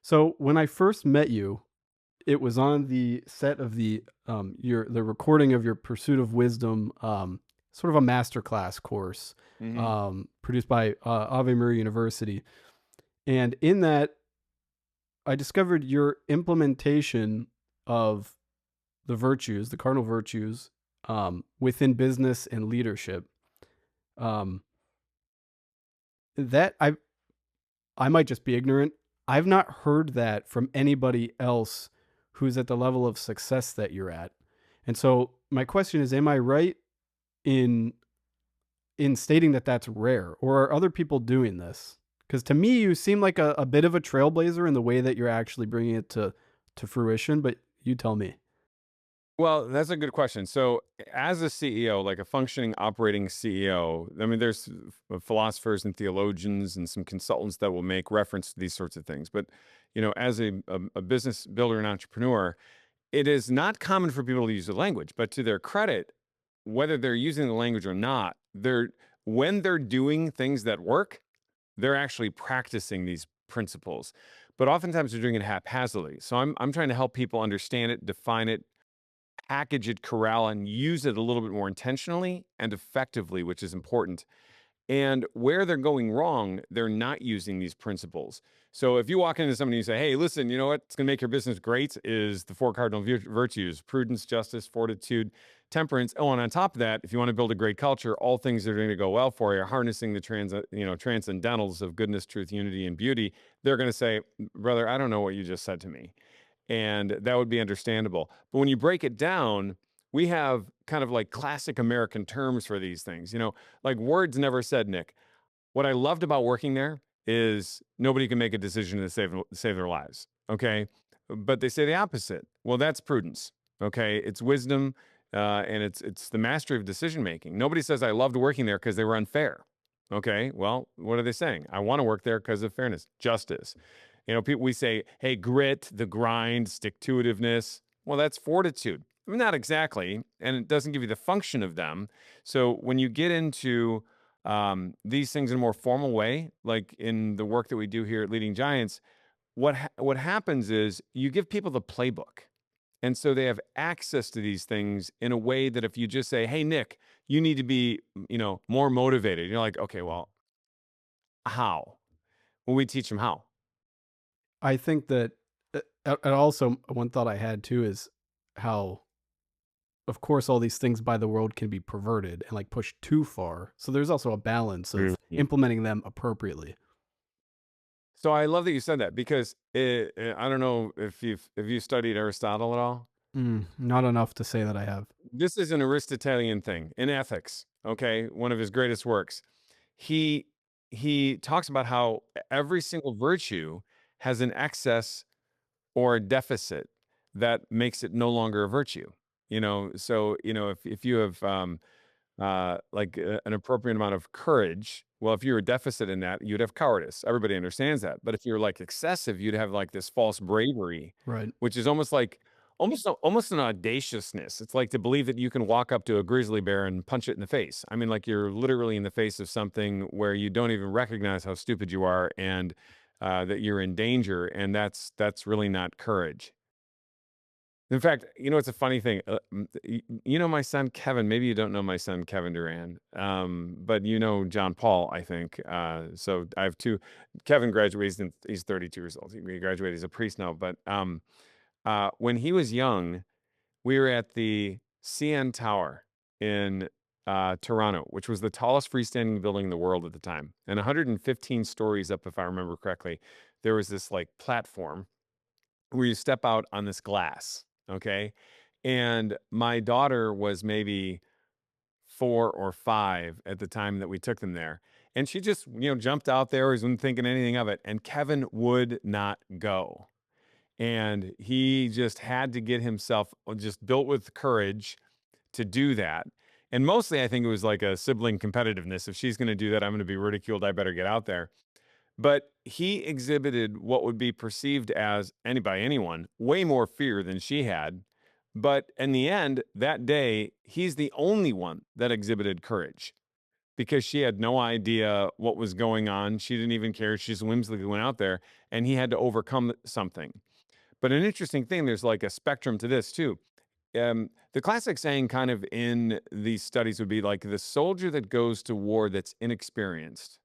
So when I first met you, it was on the set of the recording of your Pursuit of Wisdom, sort of a masterclass course, Mhm. produced by Ave Maria University. And in that, I discovered your implementation of the virtues, the cardinal virtues, within business and leadership. Um, that I might just be ignorant. I've not heard that from anybody else who's at the level of success that you're at. And so my question is, am I right in stating that that's rare, or are other people doing this? Because to me, you seem like a bit of a trailblazer in the way that you're actually bringing it to fruition. But you tell me. Well, that's a good question. So, as a CEO, like a functioning operating CEO, I mean, there's philosophers and theologians and some consultants that will make reference to these sorts of things. But, as a business builder and entrepreneur, it is not common for people to use the language. But to their credit, whether they're using the language or not, when they're doing things that work, they're actually practicing these principles. But oftentimes they're doing it haphazardly. So I'm trying to help people understand it, define it, package it, corral, and use it a little bit more intentionally and effectively, which is important. And where they're going wrong, they're not using these principles. So if you walk into somebody and you say, "Hey, listen, you know what's going to make your business great is the four cardinal virtues: prudence, justice, fortitude, temperance." Oh, and on top of that, if you want to build a great culture, all things that are going to go well for you are harnessing the transcendentals of goodness, truth, unity, and beauty. They're going to say, "Brother, I don't know what you just said to me." And that would be understandable. But when you break it down, we have kind of like classic American terms for these things. Like words never said, Nick. What I loved about working there is nobody can make a decision to save their lives. Okay. But they say the opposite. Well, that's prudence. Okay. It's wisdom, and it's the mastery of decision making. Nobody says I loved working there because they were unfair. Okay. Well, what are they saying? I want to work there because of fairness, justice. People, we say, hey, grit, the grind, stick to itiveness. Well, that's fortitude. Not exactly. And it doesn't give you the function of them. So when you get into these things in a more formal way, like in the work that we do here at Leading Giants, what happens is you give people the playbook. And so they have access to these things in a way that if you just say, hey, Nick, you need to be, more motivated. You're like, okay, well, how? Well, we teach them how. I think that, and also one thought I had too is how, of course, all these things by the world can be perverted and like pushed too far. So there's also a balance of Mhm. implementing them appropriately. So I love that you said that because I don't know if you studied Aristotle at all. Not enough to say that I have. This is an Aristotelian thing in ethics. Okay, one of his greatest works. He he talks about how every single virtue has an excess or a deficit that makes it no longer a virtue. So if you have like an appropriate amount of courage. Well, if you're a deficit in that, you'd have cowardice. Everybody understands that. But if you're like excessive, you'd have like this false bravery, Right. which is almost like almost an audaciousness. It's like to believe that you can walk up to a grizzly bear and punch it in the face. I mean, like you're literally in the face of something where you don't even recognize how stupid you are and that you're in danger, and that's really not courage. In fact, it's a funny thing. My son Kevin. Maybe you don't know my son Kevin Durand, but you know John Paul, I think. So I have two. Kevin graduates. He's 32 years old. He graduated. He's a priest now. But when he was young, we were at the CN Tower in Toronto, which was the tallest freestanding building in the world at the time, and 115 stories up, if I remember correctly. There was this like platform where you step out on this glass, okay? And my daughter was maybe 4 or 5 at the time that we took them there. And she just, jumped out there, wasn't thinking anything of it. And Kevin would not go. And he just had to get himself just built with courage to do that. And mostly, I think it was like a sibling competitiveness. If she's going to do that, I'm going to be ridiculed. I better get out there. But he exhibited what would be perceived as by anyone way more fear than she had. But in the end, that day, he's the only one that exhibited courage. because she had no idea what was going on. She didn't even care. She just whimsically went out there, and he had to overcome something. But an interesting thing, there's like a spectrum to this too. The classic saying, kind of in these studies, would be like the soldier that goes to war that's inexperienced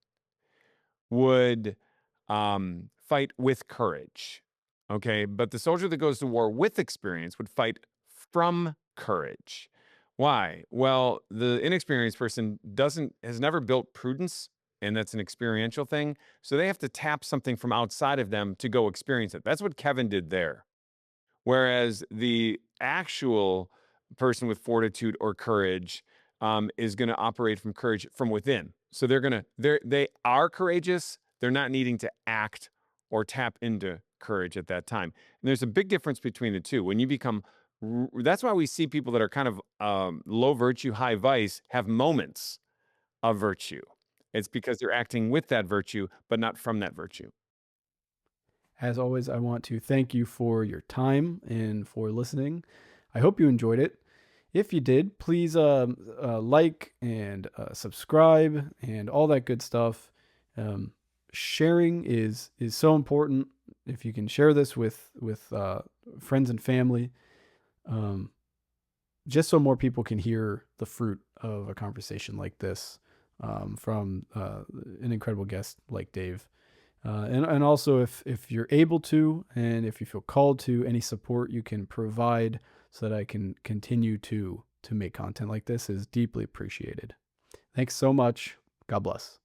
would fight with courage. Okay. But the soldier that goes to war with experience would fight from courage. Why? Well, the inexperienced person has never built prudence, and that's an experiential thing. So they have to tap something from outside of them to go experience it. That's what Kevin did there. Whereas the actual person with fortitude or courage is going to operate from courage from within. So they are courageous. They're not needing to act or tap into courage at that time. And there's a big difference between the two. When you become, that's why we see people that are kind of low virtue, high vice have moments of virtue. It's because they're acting with that virtue, but not from that virtue. As always, I want to thank you for your time and for listening. I hope you enjoyed it. If you did, please like and subscribe and all that good stuff. Sharing is so important. If you can share this with friends and family, um, just so more people can hear the fruit of a conversation like this from an incredible guest like Dave. And also, if you're able to, and if you feel called to, any support you can provide so that I can continue to make content like this is deeply appreciated. Thanks so much. God bless.